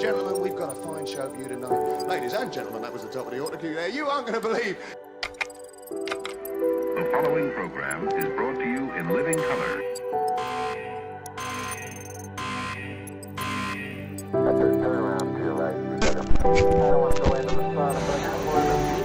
Gentlemen, we've got a fine show for you tonight. Ladies and gentlemen, that was the top of the order queue there. You aren't going to believe. The following program is brought to you in living color. Turn around to your right. I don't want to go into the sun, but I want to.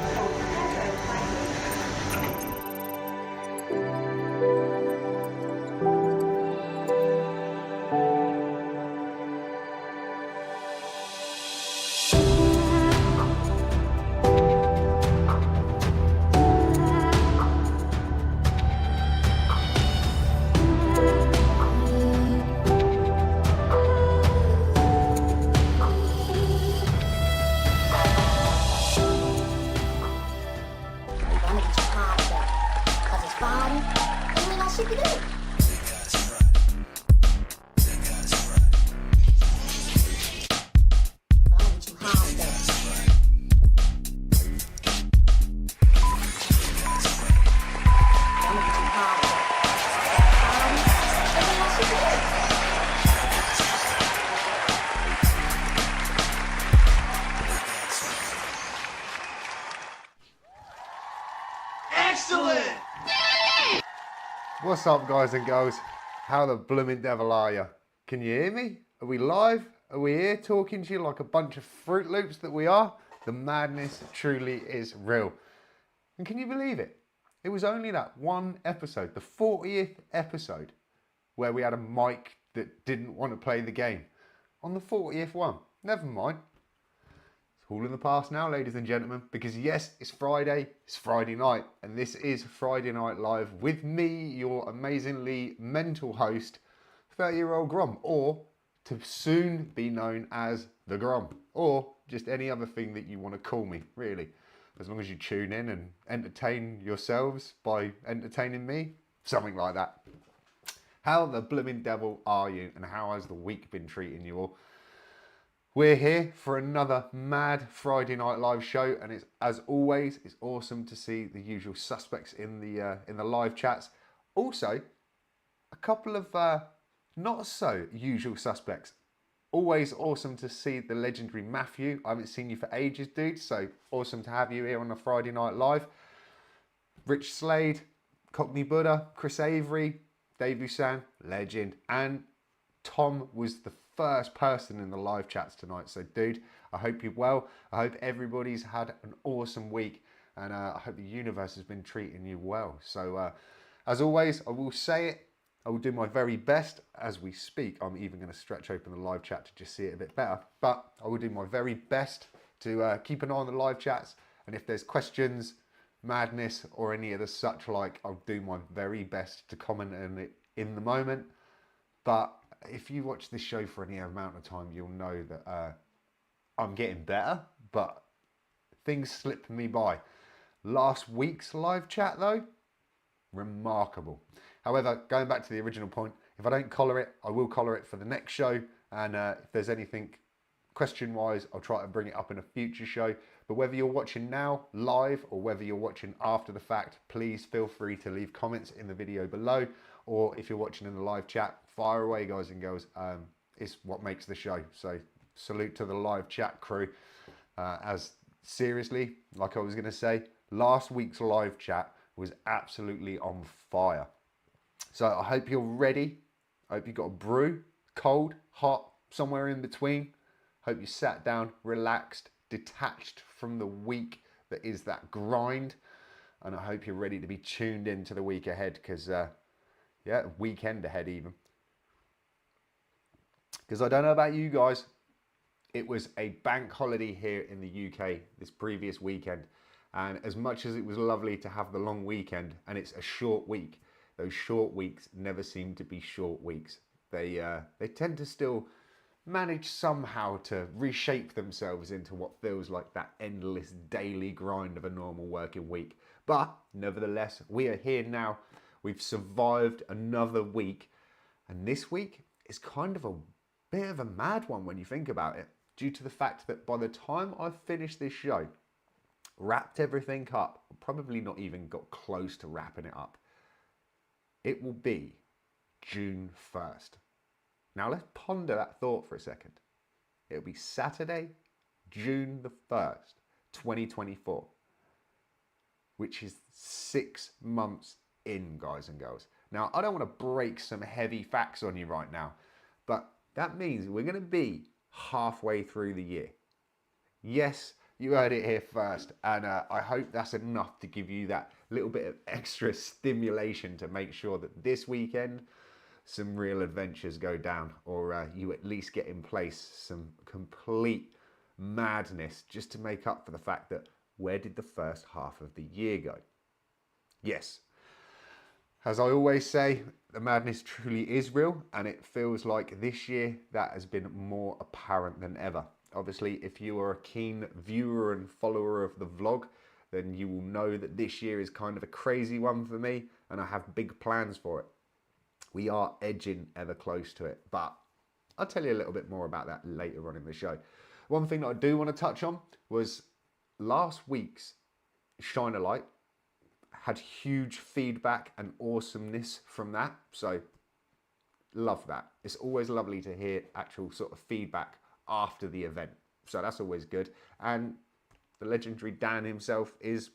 What's up, guys and girls? How the blooming devil are you? Can you hear me? Are we live? Are we here talking to you like a bunch of Fruit Loops that we are? The madness truly is real. And can you believe it? It was only that one episode, the 40th episode, where we had a mic that didn't want to play the game. On the 40th one. Never mind. It's all in the past now, ladies and gentlemen, because yes, it's Friday night, and this is Friday Night Live with me, your amazingly mental host, 30-year-old Grom, or to soon be known as the Grom, or just any other thing that you want to call me, really. As long as you tune in and entertain yourselves by entertaining me, something like that. How the blooming devil are you, and how has the week been treating you all? We're here for another mad Friday Night Live show, and it's, as always, it's awesome to see the usual suspects in the live chats. Also, a couple of not so usual suspects. Always awesome to see the legendary Matthew. I haven't seen you for ages, dude, so awesome to have you here on a Friday Night Live. Rich Slade, Cockney Buddha, Chris Avery, Dave Busan, legend, and Tom was the first person in the live chats tonight. So dude, I hope you're well. I hope everybody's had an awesome week, and I hope the universe has been treating you well. So as always, I will say it, I will do my very best as we speak. I'm even going to stretch open the live chat to just see it a bit better, but I will do my very best to keep an eye on the live chats, and if there's questions, madness, or any of the such like, I'll do my very best to comment on it in the moment. But if you watch this show for any amount of time, you'll know that I'm getting better, but things slip me by. Last week's live chat though, remarkable. However, going back to the original point, if I don't collar it, I will collar it for the next show. And if there's anything question-wise, I'll try to bring it up in a future show. But whether you're watching now live or whether you're watching after the fact, please feel free to leave comments in the video below. Or if you're watching in the live chat, fire away, guys and girls. It's what makes the show. So salute to the live chat crew. As seriously, like I was going to say, last week's live chat was absolutely on fire. So I hope you're ready. I hope you got a brew, cold, hot, somewhere in between. Hope you sat down, relaxed, detached from the week that is that grind. And I hope you're ready to be tuned into the week ahead, because yeah, weekend ahead even. Because I don't know about you guys, it was a bank holiday here in the UK this previous weekend. And as much as it was lovely to have the long weekend, and it's a short week, those short weeks never seem to be short weeks. They tend to still manage somehow to reshape themselves into what feels like that endless daily grind of a normal working week. But nevertheless, we are here now. We've survived another week, and this week is kind of a bit of a mad one when you think about it, due to the fact that by the time I've finished this show, wrapped everything up, probably not even got close to wrapping it up, it will be June 1st. Now let's ponder that thought for a second. It'll be Saturday, June the 1st, 2024, which is 6 months in, guys and girls. Now, I don't want to break some heavy facts on you right now, but that means we're going to be halfway through the year. Yes, you heard it here first, and I hope that's enough to give you that little bit of extra stimulation to make sure that this weekend some real adventures go down, or you at least get in place some complete madness just to make up for the fact that where did the first half of the year go? Yes, as I always say, the madness truly is real, and it feels like this year that has been more apparent than ever. Obviously, if you are a keen viewer and follower of the vlog, then you will know that this year is kind of a crazy one for me, and I have big plans for it. We are edging ever close to it, but I'll tell you a little bit more about that later on in the show. One thing that I do want to touch on was last week's Shine a Light had huge feedback and awesomeness from that, so love that. It's always lovely to hear actual sort of feedback after the event, so that's always good. And the legendary Dan himself is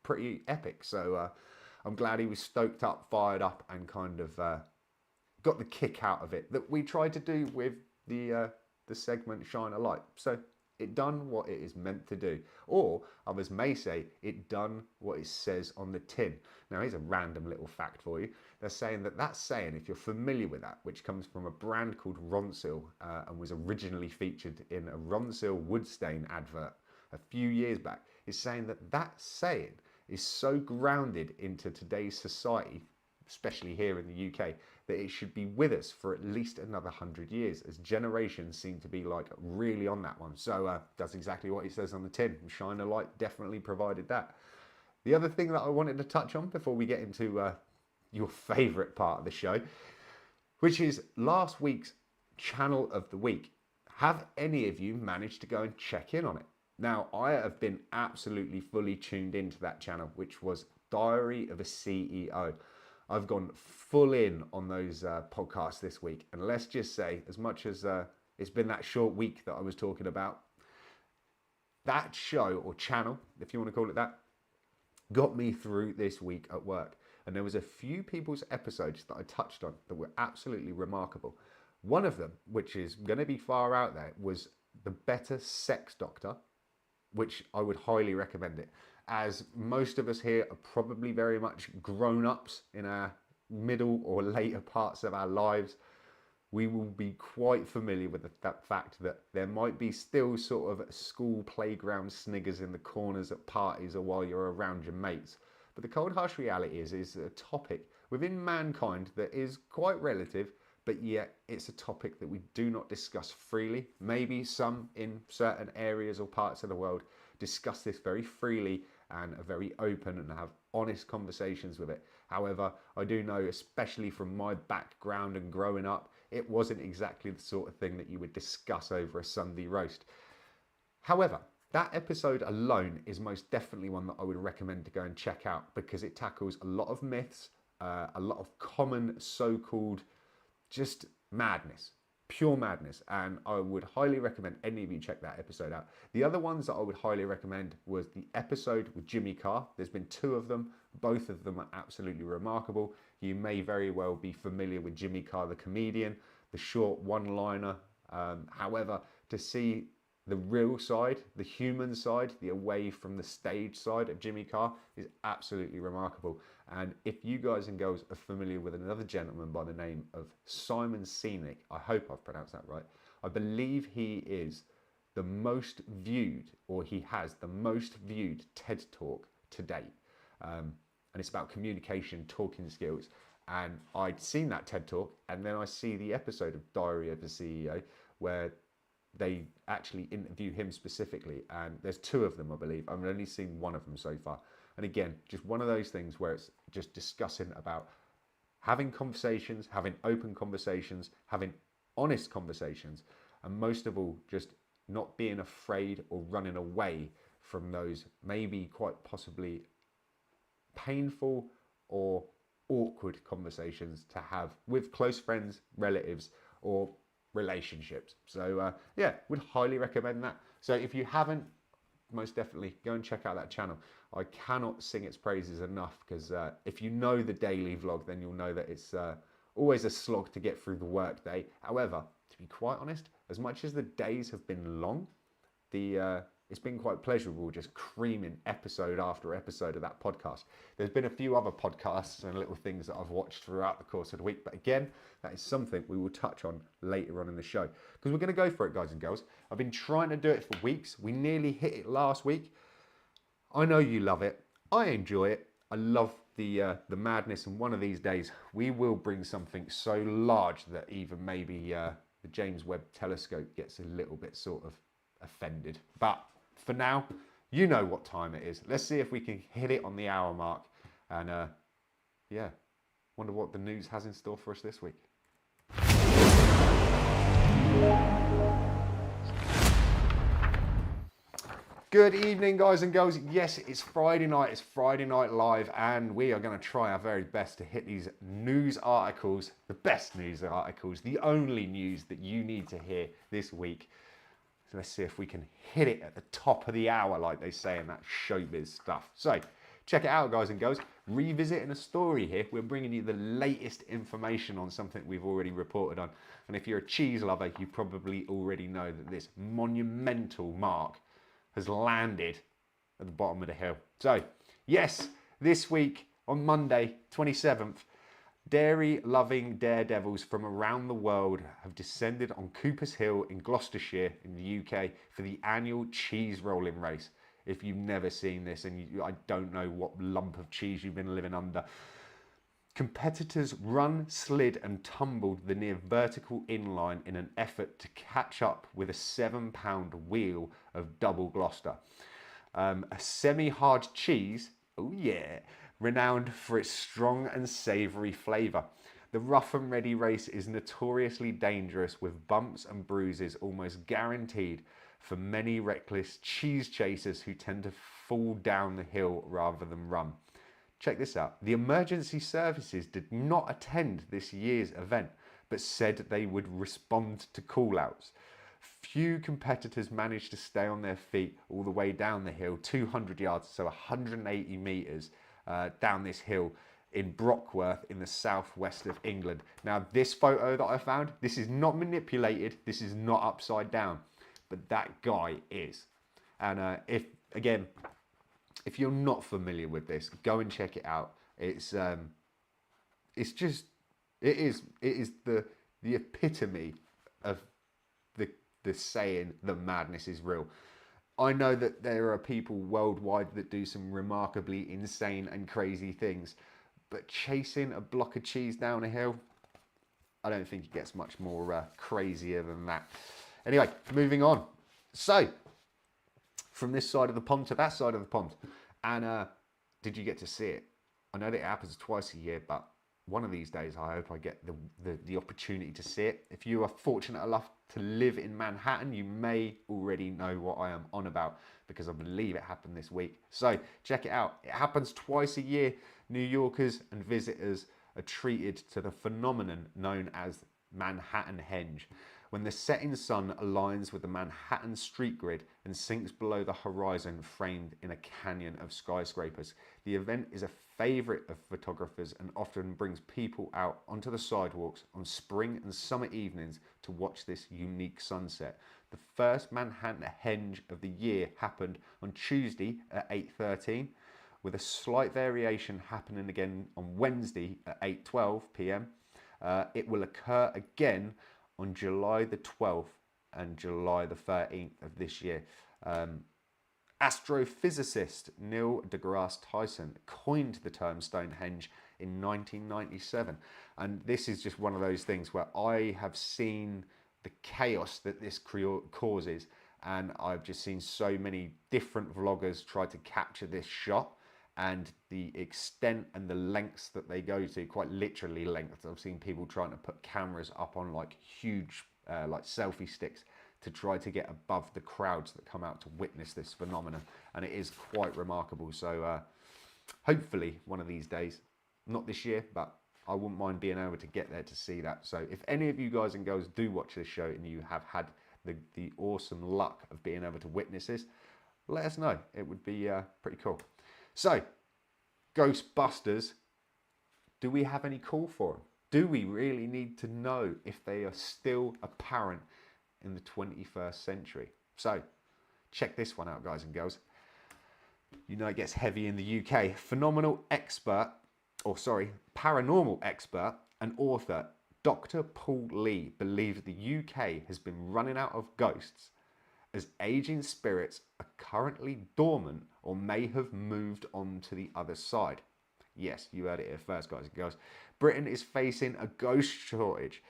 pretty epic, so I'm glad he was stoked up, fired up, and kind of got the kick out of it that we tried to do with the segment Shine a Light. So it done what it is meant to do, or others may say it done what it says on the tin. Now here's a random little fact for you. They're saying that saying, if you're familiar with that, which comes from a brand called Ronsil and was originally featured in a Ronsil wood stain advert a few years back, is saying that saying is so grounded into today's society, especially here in the UK, that it should be with us for at least another 100 years, as generations seem to be like really on that one. So that's exactly what it says on the tin. Shine a Light definitely provided that. The other thing that I wanted to touch on before we get into your favourite part of the show, which is last week's channel of the week. Have any of you managed to go and check in on it? Now, I have been absolutely fully tuned into that channel, which was Diary of a CEO. I've gone full in on those podcasts this week. And let's just say, as much as it's been that short week that I was talking about, that show or channel, if you want to call it that, got me through this week at work. And there was a few people's episodes that I touched on that were absolutely remarkable. One of them, which is going to be far out there, was the Better Sex Doctor, which I would highly recommend it. As most of us here are probably very much grown-ups in our middle or later parts of our lives, we will be quite familiar with that fact that there might be still sort of school playground sniggers in the corners at parties or while you're around your mates. But the cold harsh reality is a topic within mankind that is quite relative, but yet it's a topic that we do not discuss freely. Maybe some in certain areas or parts of the world discuss this very freely and are very open and have honest conversations with it. However, I do know, especially from my background and growing up, it wasn't exactly the sort of thing that you would discuss over a Sunday roast. However, that episode alone is most definitely one that I would recommend to go and check out, because it tackles a lot of myths, a lot of common so-called just madness, pure madness, and I would highly recommend any of you check that episode out. The other ones that I would highly recommend was the episode with Jimmy Carr. There's been 2 of them. Both of them are absolutely remarkable. You may very well be familiar with Jimmy Carr, the comedian, the short one-liner. However, to see the real side, the human side, the away from the stage side of Jimmy Carr is absolutely remarkable. And if you guys and girls are familiar with another gentleman by the name of Simon Sinek, I hope I've pronounced that right. I believe he is the most viewed, or he has the most viewed TED Talk to date. And it's about communication, talking skills. And I'd seen that TED Talk, and then I see the episode of Diary of a CEO where they actually interview him specifically, and there's 2 of them, I believe. I've only seen 1 of them so far. And again, just one of those things where it's just discussing about having conversations, having open conversations, having honest conversations, and most of all, just not being afraid or running away from those maybe quite possibly painful or awkward conversations to have with close friends, relatives, or relationships. So yeah, would highly recommend that. So if you haven't, most definitely go and check out that channel. I cannot sing its praises enough, because if you know the daily vlog, then you'll know that it's always a slog to get through the work day. However, to be quite honest, as much as the days have been long, it's been quite pleasurable just creaming episode after episode of that podcast. There's been a few other podcasts and little things that I've watched throughout the course of the week, but again, that is something we will touch on later on in the show, because we're going to go for it, guys and girls. I've been trying to do it for weeks. We nearly hit it last week. I know you love it. I enjoy it. I love the madness, and one of these days we will bring something so large that even maybe the James Webb Telescope gets a little bit sort of offended. But for now, you know what time it is. Let's see if we can hit it on the hour mark, and yeah, wonder what the news has in store for us this week. Good evening, guys and girls. Yes, it's Friday night. It's Friday Night Live, and we are going to try our very best to hit these news articles, the best news articles, the only news that you need to hear this week. So let's see if we can hit it at the top of the hour, like they say in that showbiz stuff. So check it out, guys and girls. Revisiting a story here. We're bringing you the latest information on something we've already reported on. And if you're a cheese lover, you probably already know that this monumental mark has landed at the bottom of the hill. So yes, this week on Monday 27th, dairy-loving daredevils from around the world have descended on Cooper's Hill in Gloucestershire in the UK for the annual cheese rolling race. If you've never seen this, and I don't know what lump of cheese you've been living under. Competitors run, slid and tumbled the near vertical inline in an effort to catch up with a 7-pound wheel of double Gloucester. A semi-hard cheese, oh yeah, renowned for its strong and savoury flavour. The rough and ready race is notoriously dangerous, with bumps and bruises almost guaranteed for many reckless cheese chasers who tend to fall down the hill rather than run. Check this out. The emergency services did not attend this year's event, but said they would respond to call-outs. Few competitors managed to stay on their feet all the way down the hill, 200 yards, so 180 metres down this hill in Brockworth in the southwest of England. Now, this photo that I found, this is not manipulated, this is not upside down, but that guy is. And if you're not familiar with this, go and check it out. It is the epitome of the saying the madness is real. I know that there are people worldwide that do some remarkably insane and crazy things, but chasing a block of cheese down a hill, I don't think it gets much more crazier than that. Anyway, moving on. So, from this side of the pond to that side of the pond. And did you get to see it? I know that it happens twice a year, but one of these days I hope I get the opportunity to see it. If you are fortunate enough to live in Manhattan, you may already know what I am on about, because I believe it happened this week. So check it out. It happens twice a year. New Yorkers and visitors are treated to the phenomenon known as Manhattan Henge, when the setting sun aligns with the Manhattan street grid and sinks below the horizon, framed in a canyon of skyscrapers. The event is a favourite of photographers and often brings people out onto the sidewalks on spring and summer evenings to watch this unique sunset. The first Manhattan Henge of the year happened on Tuesday at 8:13, with a slight variation happening again on Wednesday at 8:12 p.m. It will occur again on July the 12th and July the 13th of this year. Astrophysicist Neil deGrasse Tyson coined the term Stonehenge in 1997. And this is just one of those things where I have seen the chaos that this causes, and I've just seen so many different vloggers try to capture this shot, and the extent and the lengths that they go to, quite literally lengths. I've seen people trying to put cameras up on like huge like selfie sticks to try to get above the crowds that come out to witness this phenomenon, and it is quite remarkable. So hopefully one of these days, not this year, but I wouldn't mind being able to get there to see that. So if any of you guys and girls do watch this show and you have had the awesome luck of being able to witness this, let us know. It would be pretty cool. So, Ghostbusters, do we have any call for them? Do we really need to know if they are still apparent in the 21st century? So, check this one out, guys and girls. You know it gets heavy in the UK. Paranormal expert and author Dr. Paul Lee believes the UK has been running out of ghosts as aging spirits are currently dormant or may have moved on to the other side. Yes, you heard it here first, guys and girls. Britain is facing a ghost shortage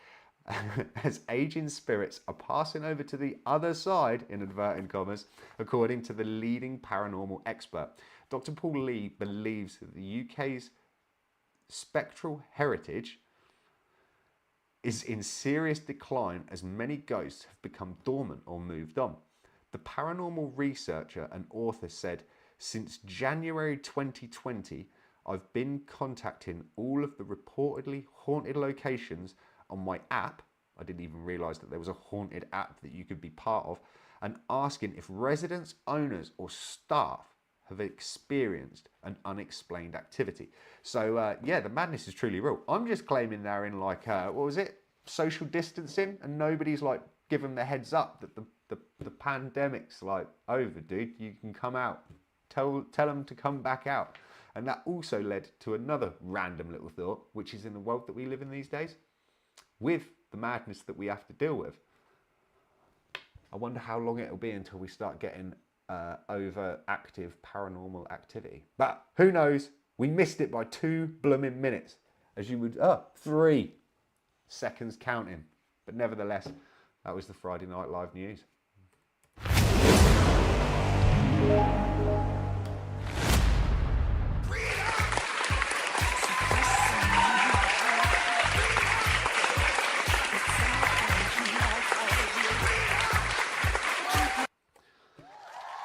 as aging spirits are passing over to the other side, in inverted commas, according to the leading paranormal expert. Dr. Paul Lee believes that the UK's spectral heritage is in serious decline as many ghosts have become dormant or moved on. The paranormal researcher and author said, "Since January 2020, I've been contacting all of the reportedly haunted locations on my app." I didn't even realise that there was a haunted app that you could be part of, and asking if residents, owners or staff have experienced an unexplained activity. So yeah, the madness is truly real. I'm just claiming they're in like, what was it? Social distancing, and nobody's like giving the heads up that the pandemic's like over, dude. You can come out. Tell them to come back out. And that also led to another random little thought, which is in the world that we live in these days, with the madness that we have to deal with. I wonder how long it'll be until we start getting overactive paranormal activity. But who knows? We missed it by 2 blooming minutes. As you would, 3 seconds counting. But nevertheless, that was the Friday Night Live news.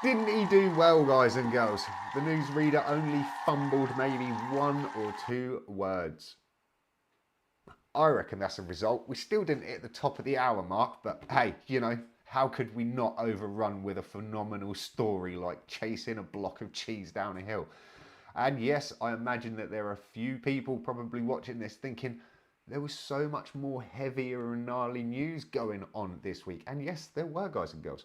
Didn't he do well, guys and girls? The newsreader only fumbled maybe 1 or 2 words. I reckon that's a result. We still didn't hit the top of the hour mark, but hey, you know, how could we not overrun with a phenomenal story like chasing a block of cheese down a hill? And yes, I imagine that there are a few people probably watching this thinking there was so much more heavier and gnarly news going on this week. And yes, there were, guys and girls.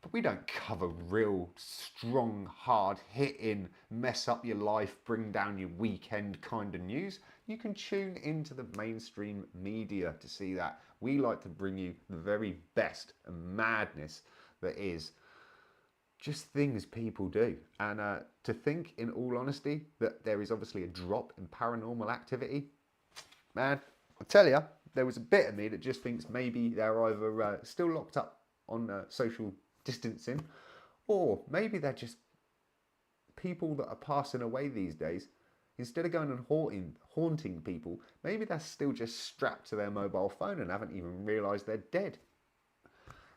But we don't cover real, strong, hard-hitting, mess up your life, bring down your weekend kind of news. You can tune into the mainstream media to see that. We like to bring you the very best and madness that is just things people do. And to think, in all honesty, that there is obviously a drop in paranormal activity, man, I tell you, there was a bit of me that just thinks maybe they're either still locked up on social distancing, or maybe they're just people that are passing away these days. Instead of going and haunting people, maybe they're still just strapped to their mobile phone and haven't even realised they're dead.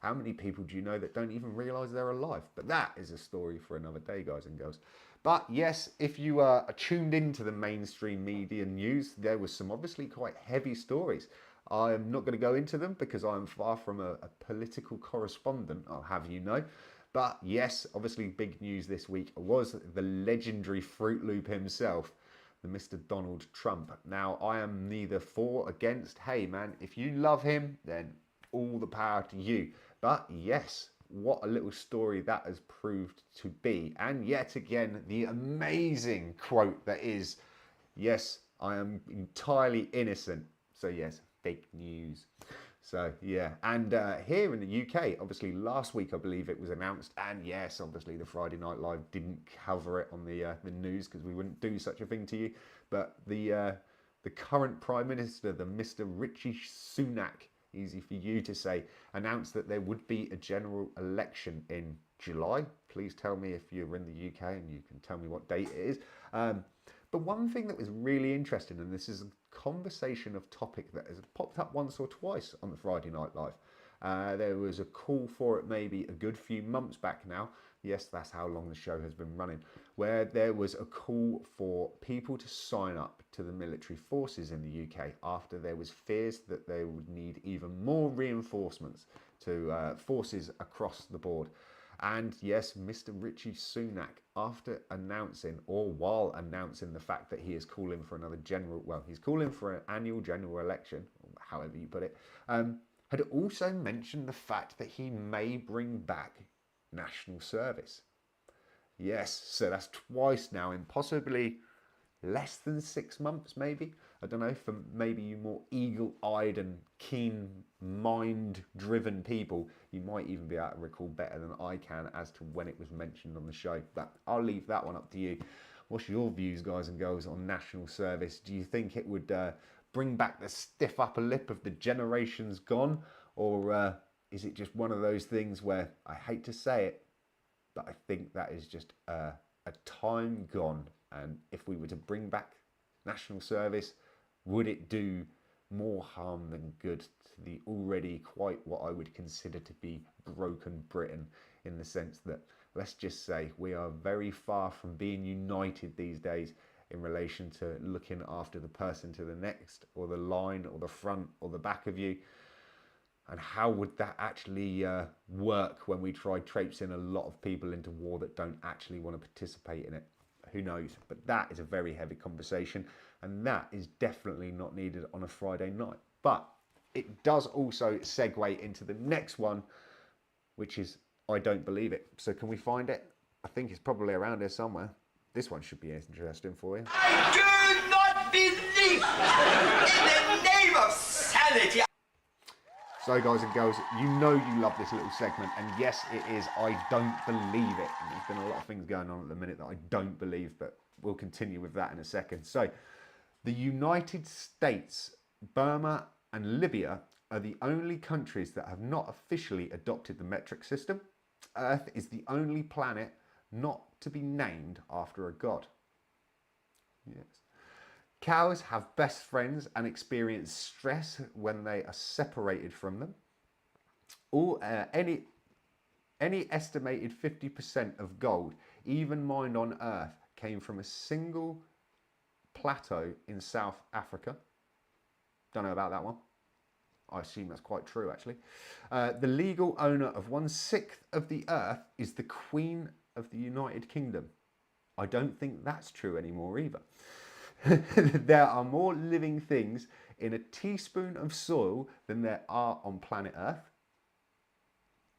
How many people do you know that don't even realise they're alive? But that is a story for another day, guys and girls. But yes, if you are tuned into the mainstream media news, there was some obviously quite heavy stories. I am not going to go into them because I am far from a political correspondent, I'll have you know. But yes, obviously big news this week was the legendary Fruit Loop himself, the Mr. Donald Trump. Now, I am neither for or against. Hey man, if you love him, then all the power to you. But yes, what a little story that has proved to be. And yet again, the amazing quote that is, "Yes, I am entirely innocent." So yes, fake news. So yeah, and here in the UK, obviously last week I believe it was announced, and yes, obviously the Friday Night Live didn't cover it on the news because we wouldn't do such a thing to you. But the current Prime Minister, the Mr. Richie Sunak, easy for you to say, announced that there would be a general election in July. Please tell me if you're in the UK and you can tell me what date it is. But one thing that was really interesting, and this is a conversation of topic that has popped up once or twice on the Friday Night Live. There was a call for it maybe a good few months back now Yes, that's how long the show has been running, where there was a call for people to sign up to the military forces in the UK after there was fears that they would need even more reinforcements to forces across the board. And yes, Mr. Richie Sunak, after announcing, or while announcing the fact that he is calling for another general, well, he's calling for an annual general election, however you put it, had also mentioned the fact that he may bring back national service. Yes, so that's twice now in possibly less than 6 months, maybe. I don't know, for maybe you more eagle-eyed and keen mind-driven people, you might even be able to recall better than I can as to when it was mentioned on the show. But I'll leave that one up to you. What's your views, guys and girls, on national service? Do you think it would bring back the stiff upper lip of the generations gone? Or is it just one of those things where, I hate to say it, but I think that is just a time gone? And if we were to bring back national service, would it do more harm than good to the already quite what I would consider to be broken Britain, in the sense that, let's just say, we are very far from being united these days in relation to looking after the person to the next, or the line, or the front, or the back of you. And how would that actually work when we try traipsing a lot of people into war that don't actually want to participate in it? Who knows? But that is a very heavy conversation, and that is definitely not needed on a Friday night. But it does also segue into the next one, which is I don't believe it. So can we find it? I think it's probably around here somewhere. This one should be interesting for you. I do not believe in the name of sanity. So guys and girls, you know you love this little segment, and yes, it is I don't believe it. And there's been a lot of things going on at the minute that I don't believe, but we'll continue with that in a second. So the United States, Burma and Libya are the only countries that have not officially adopted the metric system. Earth is the only planet not to be named after a god. Yes. Cows have best friends and experience stress when they are separated from them. Any estimated 50% of gold, even mined on Earth, came from a single plateau in South Africa. Don't know about that one. I assume that's quite true, actually. The legal owner of 1/6 of the Earth is the Queen of the United Kingdom. I don't think that's true anymore either. There are more living things in a teaspoon of soil than there are on planet Earth.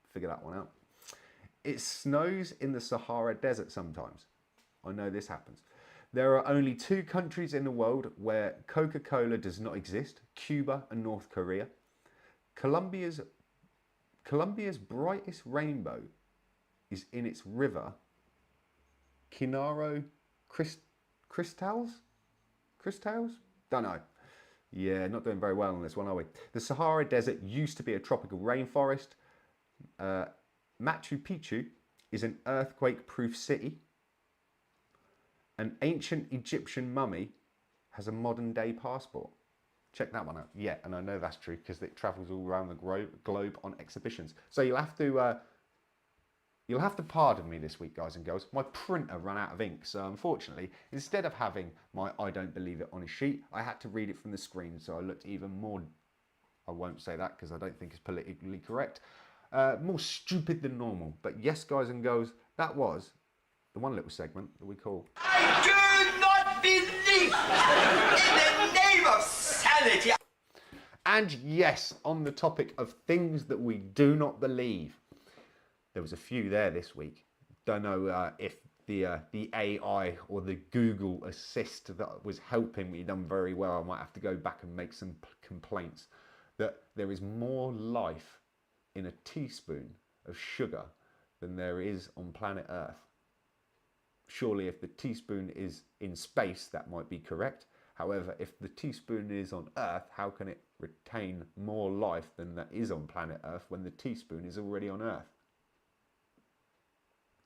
Figure that one out. It snows in the Sahara Desert sometimes. I know this happens. There are only 2 countries in the world where Coca-Cola does not exist: Cuba and North Korea. Colombia's brightest rainbow is in its river, Kinaro Cristales? Don't know. Yeah, not doing very well on this one, are we? The Sahara Desert used to be a tropical rainforest. Machu Picchu is an earthquake-proof city. An ancient Egyptian mummy has a modern-day passport. Check that one out. Yeah, and I know that's true because it travels all around the globe on exhibitions. So you'll have to pardon me this week, guys and girls. My printer ran out of ink, so unfortunately, instead of having my I don't believe it on a sheet, I had to read it from the screen, so I looked even more, I won't say that because I don't think it's politically correct, more stupid than normal. But yes, guys and girls, that was the one little segment that we call I do not believe in the name of sanity. And yes, on the topic of things that we do not believe, there was a few there this week. Don't know if the AI or the Google Assist that was helping me done very well. I might have to go back and make some complaints that there is more life in a teaspoon of sugar than there is on planet Earth. Surely if the teaspoon is in space, that might be correct. However, if the teaspoon is on Earth, how can it retain more life than that is on planet Earth when the teaspoon is already on Earth?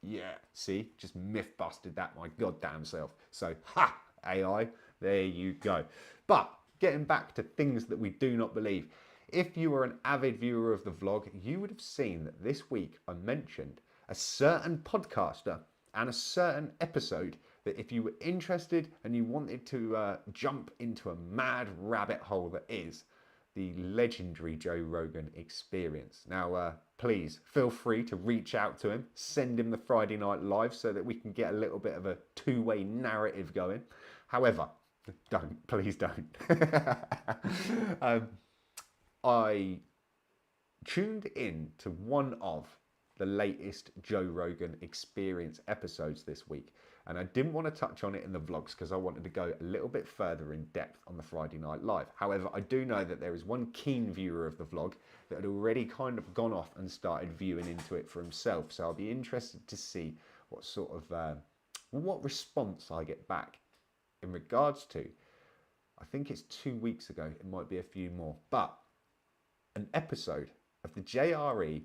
Yeah, see, just myth busted that my goddamn self. So, ha, AI, there you go. But getting back to things that we do not believe. If you were an avid viewer of the vlog, you would have seen that this week I mentioned a certain podcaster and a certain episode that if you were interested and you wanted to jump into a mad rabbit hole that is the legendary Joe Rogan Experience. Now, please feel free to reach out to him, send him the Friday Night Live so that we can get a little bit of a two-way narrative going. However, please don't. I tuned in to one of the latest Joe Rogan Experience episodes this week, and I didn't want to touch on it in the vlogs because I wanted to go a little bit further in depth on the Friday Night Live. However, I do know that there is one keen viewer of the vlog that had already kind of gone off and started viewing into it for himself, so I'll be interested to see what sort of what response I get back in regards to, I think it's 2 weeks ago, it might be a few more, but an episode of the JRE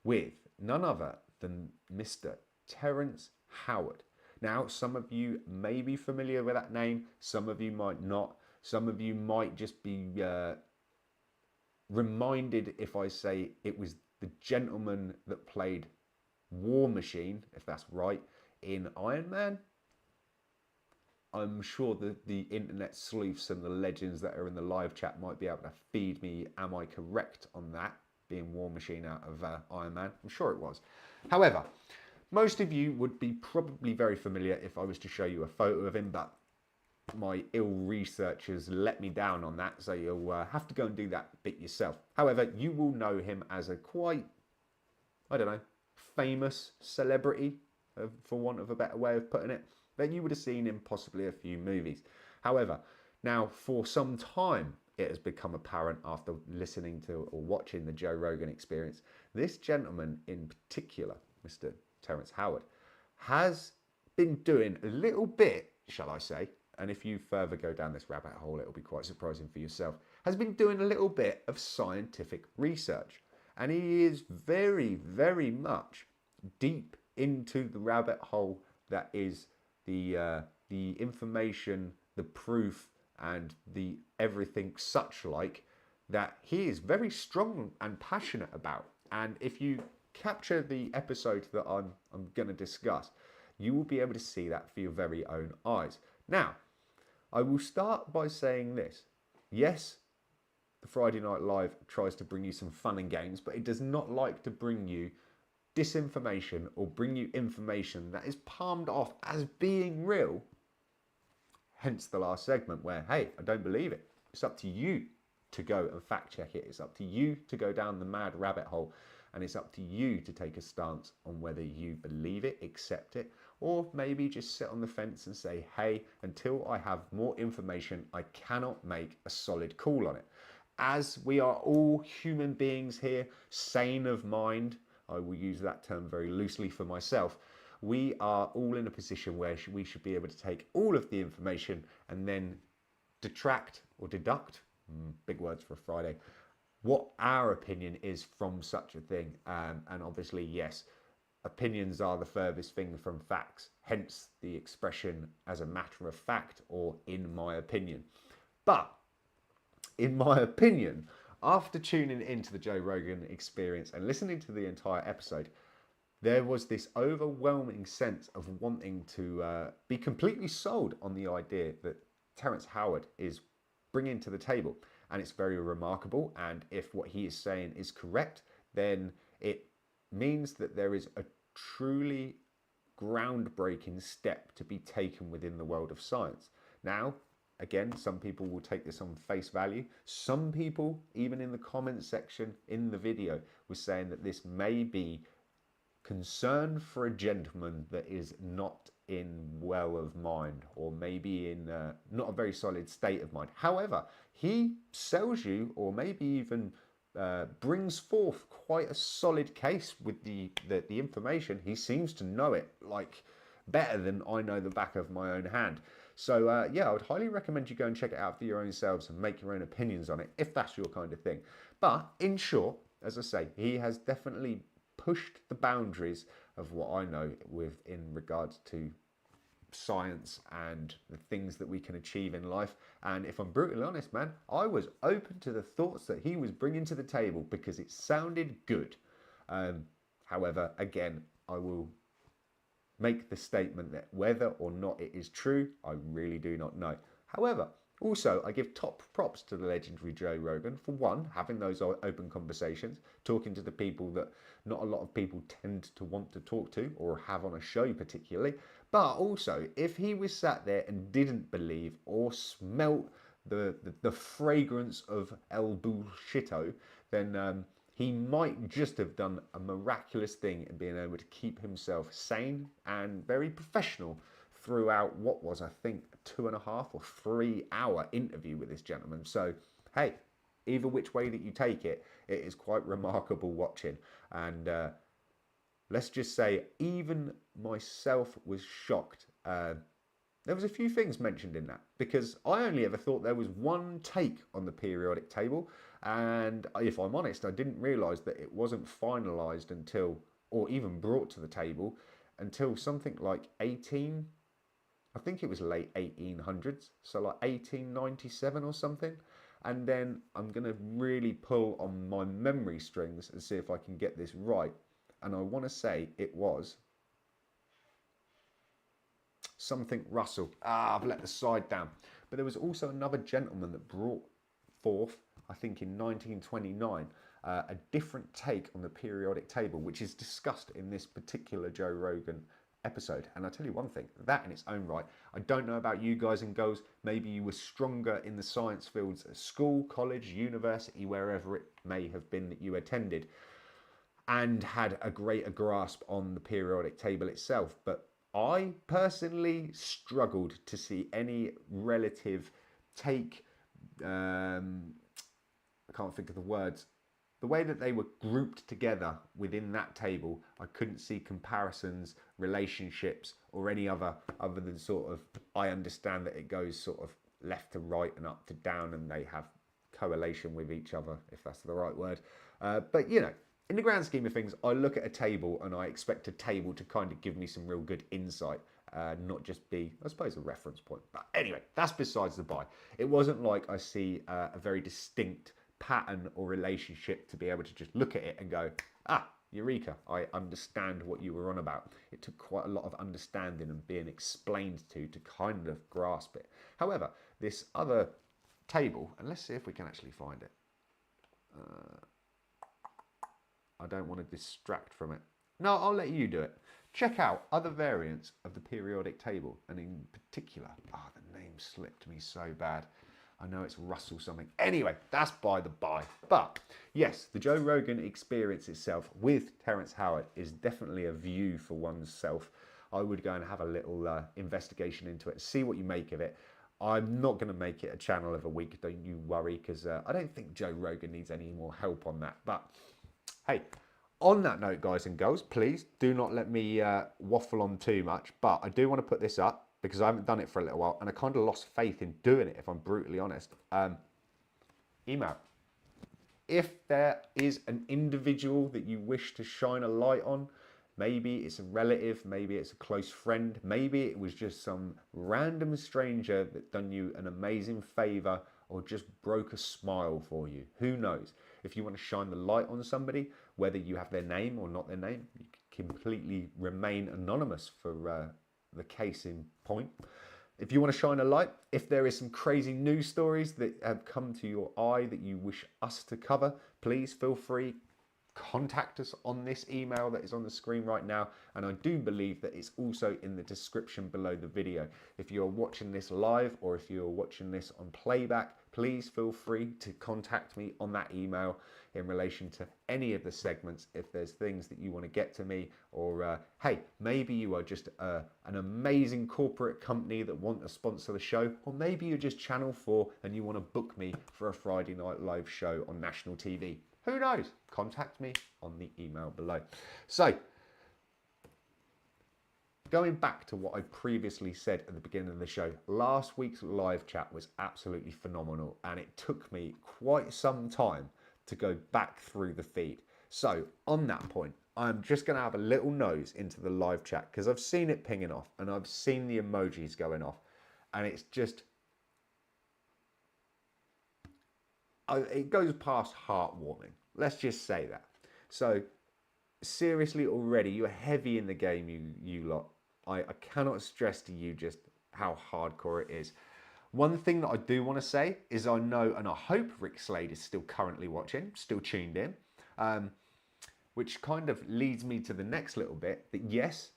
with none other than Mr. Terrence Howard. Now, some of you may be familiar with that name, some of you might not. Some of you might just be reminded if I say it was the gentleman that played War Machine, if that's right, in Iron Man. I'm sure that the internet sleuths and the legends that are in the live chat might be able to feed me, am I correct on that, being War Machine out of Iron Man? I'm sure it was. However, most of you would be probably very familiar if I was to show you a photo of him, but my ill researchers let me down on that, so you'll have to go and do that bit yourself. However, you will know him as a quite, I don't know, famous celebrity, for want of a better way of putting it. Then you would have seen in possibly a few movies. However, now for some time it has become apparent after listening to or watching the Joe Rogan Experience, this gentleman in particular, Mr. Terrence Howard, has been doing a little bit, shall I say, and if you further go down this rabbit hole, it'll be quite surprising for yourself, has been doing a little bit of scientific research. And he is very, very much deep into the rabbit hole that is the information, the proof, and the everything such like that he is very strong and passionate about. And if you capture the episode that I'm going to discuss, you will be able to see that for your very own eyes. Now, I will start by saying this. Yes, the Friday Night Live tries to bring you some fun and games, but it does not like to bring you disinformation or bring you information that is palmed off as being real. Hence the last segment where, hey, I don't believe it. It's up to you to go and fact check it. It's up to you to go down the mad rabbit hole, and it's up to you to take a stance on whether you believe it, accept it, or maybe just sit on the fence and say, hey, until I have more information, I cannot make a solid call on it. As we are all human beings here, sane of mind, I will use that term very loosely for myself, we are all in a position where we should be able to take all of the information and then detract or deduct, big words for a Friday, what our opinion is from such a thing. And obviously, yes, opinions are the furthest thing from facts, hence the expression as a matter of fact or in my opinion. But in my opinion, after tuning into the Joe Rogan Experience and listening to the entire episode, there was this overwhelming sense of wanting to be completely sold on the idea that Terrence Howard is bringing to the table. And it's very remarkable. And if what he is saying is correct, then it means that there is a truly groundbreaking step to be taken within the world of science. Now, again, some people will take this on face value. Some people, even in the comment section in the video, were saying that this may be concern for a gentleman that is not in well of mind, or maybe in not a very solid state of mind. However, he sells you, or maybe even brings forth quite a solid case with the information. He seems to know it like better than I know the back of my own hand. So yeah, I would highly recommend you go and check it out for your own selves and make your own opinions on it, if that's your kind of thing. But in short, as I say, he has definitely pushed the boundaries of what I know in regards to science and the things that we can achieve in life. And if I'm brutally honest, man, I was open to the thoughts that he was bringing to the table because it sounded good. However, again, I will make the statement that whether or not it is true, I really do not know. However, also, I give top props to the legendary Joe Rogan for one, having those open conversations, talking to the people that not a lot of people tend to want to talk to or have on a show particularly. But also, if he was sat there and didn't believe or smelt the fragrance of El Bullshito, then he might just have done a miraculous thing in being able to keep himself sane and very professional throughout what was, I think, a 2.5 or 3 hour interview with this gentleman. So, hey, either which way that you take it, it is quite remarkable watching. And let's just say, even myself was shocked. There was a few things mentioned in that, because I only ever thought there was one take on the periodic table, and if I'm honest, I didn't realise that it wasn't finalised until, or even brought to the table, until something like I think it was late 1800s, so like 1897 or something. And then I'm going to really pull on my memory strings and see if I can get this right. And I want to say it was something Russell. I've let the side down. But there was also another gentleman that brought forth, I think in 1929, a different take on the periodic table, which is discussed in this particular Joe Rogan episode. And I'll tell you one thing, that in its own right, I don't know about you guys and girls, maybe you were stronger in the science fields at school, college, university, wherever it may have been that you attended, and had a greater grasp on the periodic table itself. But I personally struggled to see any relative take, I can't think of the words, the way that they were grouped together within that table. I couldn't see comparisons, relationships, or any other than sort of, I understand that it goes sort of left to right and up to down, and they have correlation with each other, if that's the right word. But you know, in the grand scheme of things, I look at a table and I expect a table to kind of give me some real good insight, not just be, I suppose, a reference point. But anyway, that's besides the by. It wasn't like I see a very distinct pattern or relationship to be able to just look at it and go, eureka, I understand what you were on about. It took quite a lot of understanding and being explained to kind of grasp it. However, this other table, and let's see if we can actually find it. I don't want to distract from it. No, I'll let you do it. Check out other variants of the periodic table, and in particular, the name slipped me so bad. I know it's Russell something. Anyway, that's by the by. But yes, the Joe Rogan experience itself with Terence Howard is definitely a view for oneself. I would go and have a little investigation into it, see what you make of it. I'm not going to make it a channel of a week, don't you worry, because I don't think Joe Rogan needs any more help on that. But hey, on that note, guys and girls, please do not let me waffle on too much. But I do want to put this up, because I haven't done it for a little while, and I kind of lost faith in doing it, if I'm brutally honest. Email. If there is an individual that you wish to shine a light on, maybe it's a relative, maybe it's a close friend, maybe it was just some random stranger that done you an amazing favour or just broke a smile for you. Who knows? If you want to shine the light on somebody, whether you have their name or not their name, you can completely remain anonymous for the case in point. If you want to shine a light, if there is some crazy news stories that have come to your eye that you wish us to cover, please feel free, contact us on this email that is on the screen right now, and I do believe that it's also in the description below the video. If you're watching this live or if you're watching this on playback, please feel free to contact me on that email in relation to any of the segments. If there's things that you want to get to me, or hey, maybe you are just an amazing corporate company that want to sponsor the show, or maybe you're just Channel 4 and you want to book me for a Friday night live show on national TV. Who knows? Contact me on the email below. So, going back to what I previously said at the beginning of the show, last week's live chat was absolutely phenomenal, and it took me quite some time to go back through the feed. So, on that point, I'm just going to have a little nose into the live chat, because I've seen it pinging off, and I've seen the emojis going off, and it's just, it goes past heartwarming. Let's just say that. So seriously, already you're heavy in the game, you lot. I cannot stress to you just how hardcore it is. One thing that I do want to say is I know, and I hope Rick Slade is still currently watching, still tuned in, which kind of leads me to the next little bit, that yes,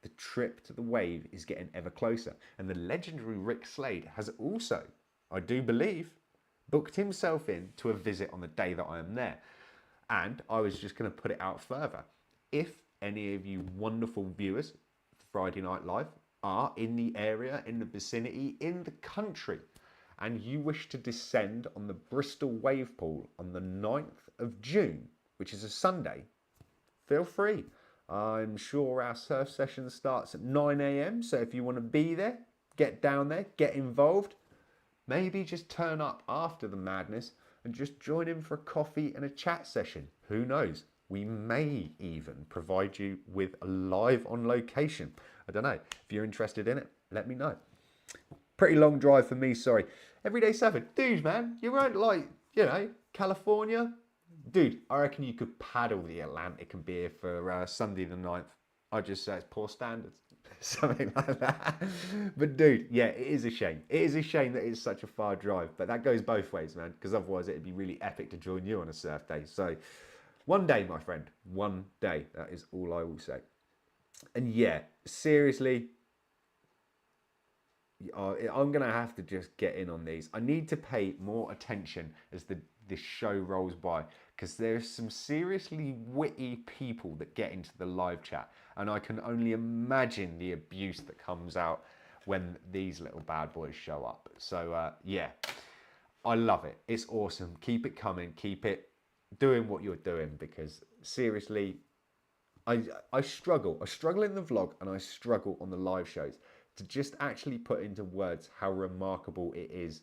the trip to the wave is getting ever closer. And the legendary Rick Slade has also, I do believe, booked himself in to a visit on the day that I am there. And I was just going to put it out further. If any of you wonderful viewers of Friday Night Live are in the area, in the vicinity, in the country, and you wish to descend on the Bristol wave pool on the 9th of June, which is a Sunday, feel free. I'm sure our surf session starts at 9 a.m. So if you want to be there, get down there, get involved. Maybe just turn up after the madness and just join in for a coffee and a chat session. Who knows? We may even provide you with a live on location. I don't know. If you're interested in it, let me know. Pretty long drive for me, sorry. Everyday surfer. Dude, man, you weren't like, you know, California. Dude, I reckon you could paddle the Atlantic and be here for Sunday the 9th. I just say it's poor standards. Something like that. But dude, yeah, it is a shame. It is a shame that it's such a far drive. But that goes both ways, man. Because otherwise it'd be really epic to join you on a surf day. So one day, my friend. One day. That is all I will say. And yeah, seriously, I'm going to have to just get in on these. I need to pay more attention as this show rolls by, because there's some seriously witty people that get into the live chat, and I can only imagine the abuse that comes out when these little bad boys show up. So yeah, I love it. It's awesome. Keep it coming. Keep it doing what you're doing, because seriously, I struggle. I struggle in the vlog and I struggle on the live shows to just actually put into words how remarkable it is,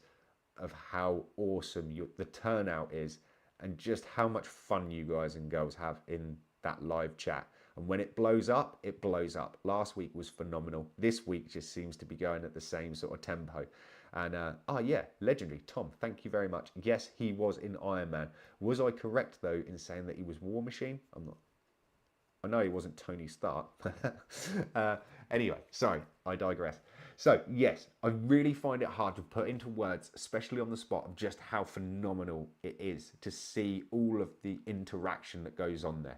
of how awesome the turnout is, and just how much fun you guys and girls have in that live chat. And when it blows up, it blows up. Last week was phenomenal. This week just seems to be going at the same sort of tempo. And oh yeah, legendary Tom, thank you very much. Yes, he was in Iron Man. Was I correct though in saying that he was War Machine? I'm not. I know he wasn't Tony Stark. Anyway, sorry, I digress. So yes, I really find it hard to put into words, especially on the spot, of just how phenomenal it is to see all of the interaction that goes on there.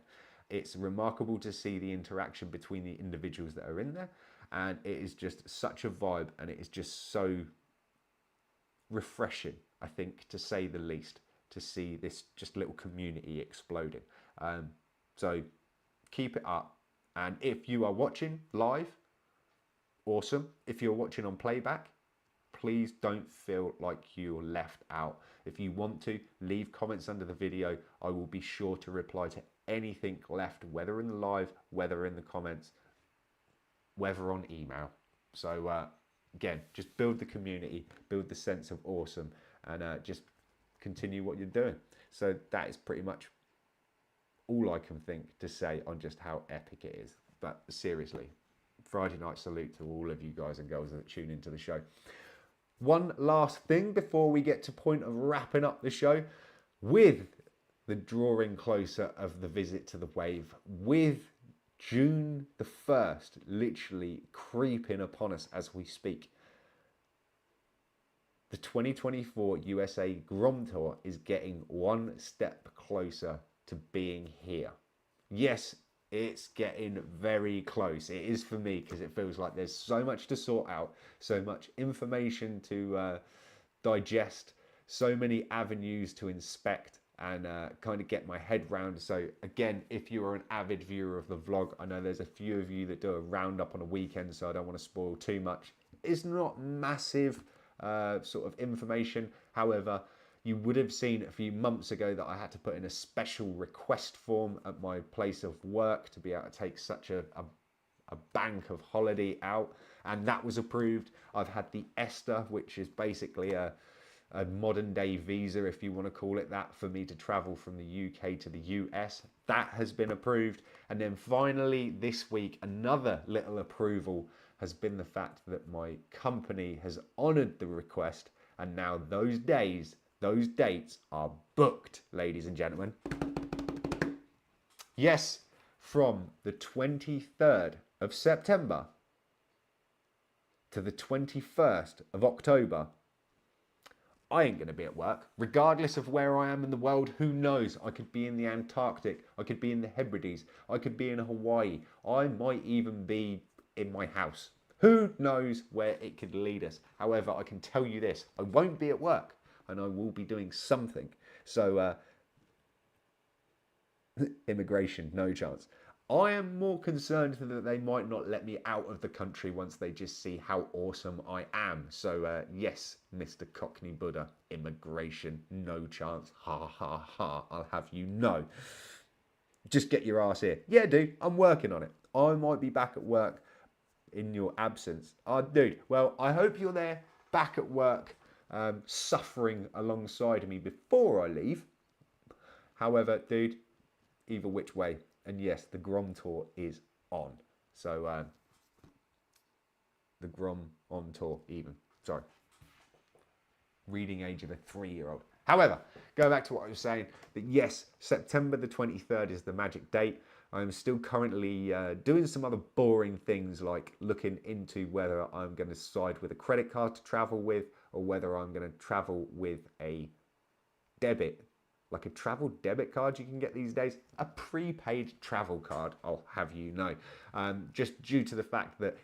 It's remarkable to see the interaction between the individuals that are in there, and it is just such a vibe, and it is just so refreshing, I think, to say the least, to see this just little community exploding. So keep it up. And if you are watching live, awesome. If you're watching on playback, please don't feel like you're left out. If you want to, leave comments under the video. I will be sure to reply to anything left, whether in the live, whether in the comments, whether on email. So again, just build the community, build the sense of awesome, and just continue what you're doing. So that is pretty much all I can think to say on just how epic it is. But seriously, Friday night salute to all of you guys and girls that tune into the show. One last thing before we get to point of wrapping up the show, with the drawing closer of the visit to the wave, with June the 1st literally creeping upon us as we speak, the 2024 USA Grom Tour is getting one step closer to being here. Yes, it's getting very close. It is for me, because it feels like there's so much to sort out, so much information to digest, so many avenues to inspect and kind of get my head round. So again, if you are an avid viewer of the vlog, I know there's a few of you that do a roundup on a weekend, so I don't want to spoil too much. It's not massive sort of information. However, you would have seen a few months ago that I had to put in a special request form at my place of work to be able to take such a bank of holiday out, and that was approved. I've had the ESTA, which is basically a modern day visa, if you want to call it that, for me to travel from the UK to the US. That has been approved. And then finally this week, another little approval has been the fact that my company has honoured the request, and now those dates are booked, ladies and gentlemen. Yes, from the 23rd of September to the 21st of October, I ain't going to be at work. Regardless of where I am in the world, who knows? I could be in the Antarctic. I could be in the Hebrides. I could be in Hawaii. I might even be in my house. Who knows where it could lead us? However, I can tell you this. I won't be at work and I will be doing something. So, immigration, no chance. I am more concerned that they might not let me out of the country once they just see how awesome I am. So, yes, Mr. Cockney Buddha, immigration, no chance. Ha, ha, ha, I'll have you know. Just get your ass here. Yeah, dude, I'm working on it. I might be back at work in your absence. Dude, well, I hope you're there, back at work, suffering alongside me before I leave. However, dude, either which way. And yes, the Grom tour is on. So, the Grom on tour even. Sorry. Reading age of a 3-year-old. However, go back to what I was saying, that yes, September the 23rd is the magic date. I'm still currently doing some other boring things like looking into whether I'm going to side with a credit card to travel with or whether I'm going to travel with a debit, like a travel debit card you can get these days, a prepaid travel card, I'll have you know. Just due to the fact that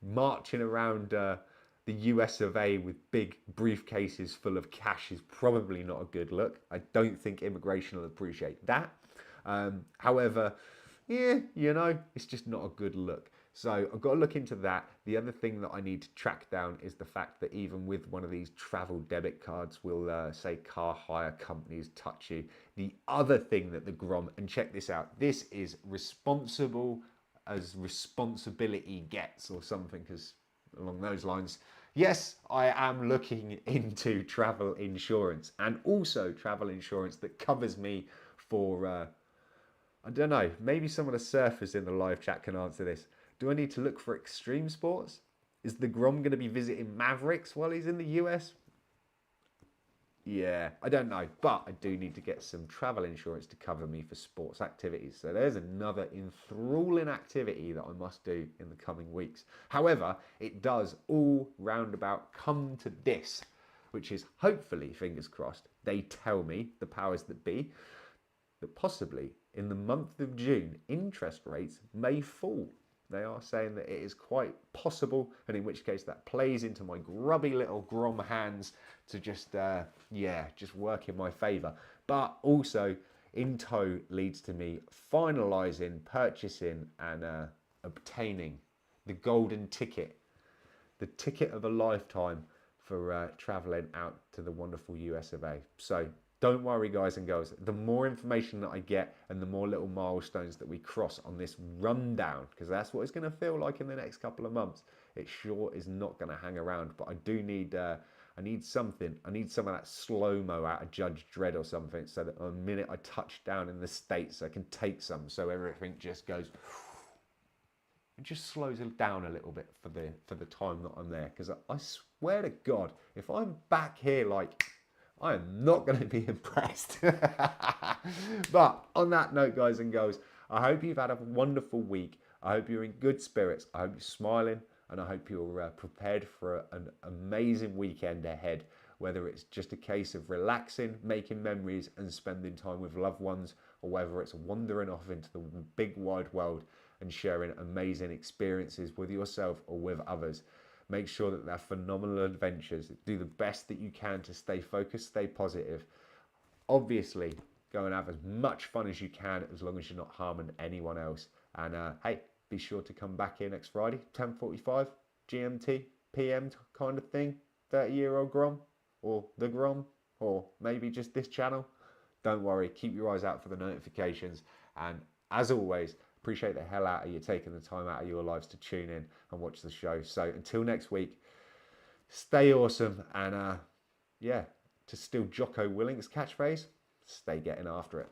marching around the US of A with big briefcases full of cash is probably not a good look. I don't think immigration will appreciate that. However, yeah, you know, it's just not a good look. So I've got to look into that. The other thing that I need to track down is the fact that even with one of these travel debit cards, will say car hire companies touch you. The other thing that the Grom, and check this out, this is responsible as responsibility gets or something, because along those lines. Yes, I am looking into travel insurance, and also travel insurance that covers me for, I don't know, maybe some of the surfers in the live chat can answer this. Do I need to look for extreme sports? Is the Grom going to be visiting Mavericks while he's in the US? Yeah, I don't know, but I do need to get some travel insurance to cover me for sports activities. So there's another enthralling activity that I must do in the coming weeks. However, it does all roundabout come to this, which is hopefully, fingers crossed, they tell me, the powers that be, that possibly in the month of June, interest rates may fall. They are saying that it is quite possible, and in which case that plays into my grubby little Grom hands to just, just work in my favour. But also, in tow leads to me finalising, purchasing, and obtaining the golden ticket, the ticket of a lifetime for travelling out to the wonderful US of A. So, don't worry, guys and girls. The more information that I get and the more little milestones that we cross on this rundown, because that's what it's going to feel like in the next couple of months. It sure is not going to hang around, but I do need, I need something. I need some of that slow-mo out of Judge Dredd or something, so that the minute I touch down in the States, I can take some, so everything just goes, it just slows it down a little bit for the time that I'm there. Because I swear to God, if I'm back here like, I am not going to be impressed. But on that note, guys and girls, I hope you've had a wonderful week. I hope you're in good spirits. I hope you're smiling, and I hope you're prepared for an amazing weekend ahead, whether it's just a case of relaxing, making memories and spending time with loved ones, or whether it's wandering off into the big wide world and sharing amazing experiences with yourself or with others. Make sure that they're phenomenal adventures. Do the best that you can to stay focused, stay positive. Obviously, go and have as much fun as you can, as long as you're not harming anyone else. And hey, be sure to come back here next Friday, 10:45 GMT, PM kind of thing. 30-year-old Grom, or the Grom, or maybe just this channel. Don't worry, keep your eyes out for the notifications. And as always, appreciate the hell out of you taking the time out of your lives to tune in and watch the show. So until next week, stay awesome. And to steal Jocko Willink's catchphrase, stay getting after it.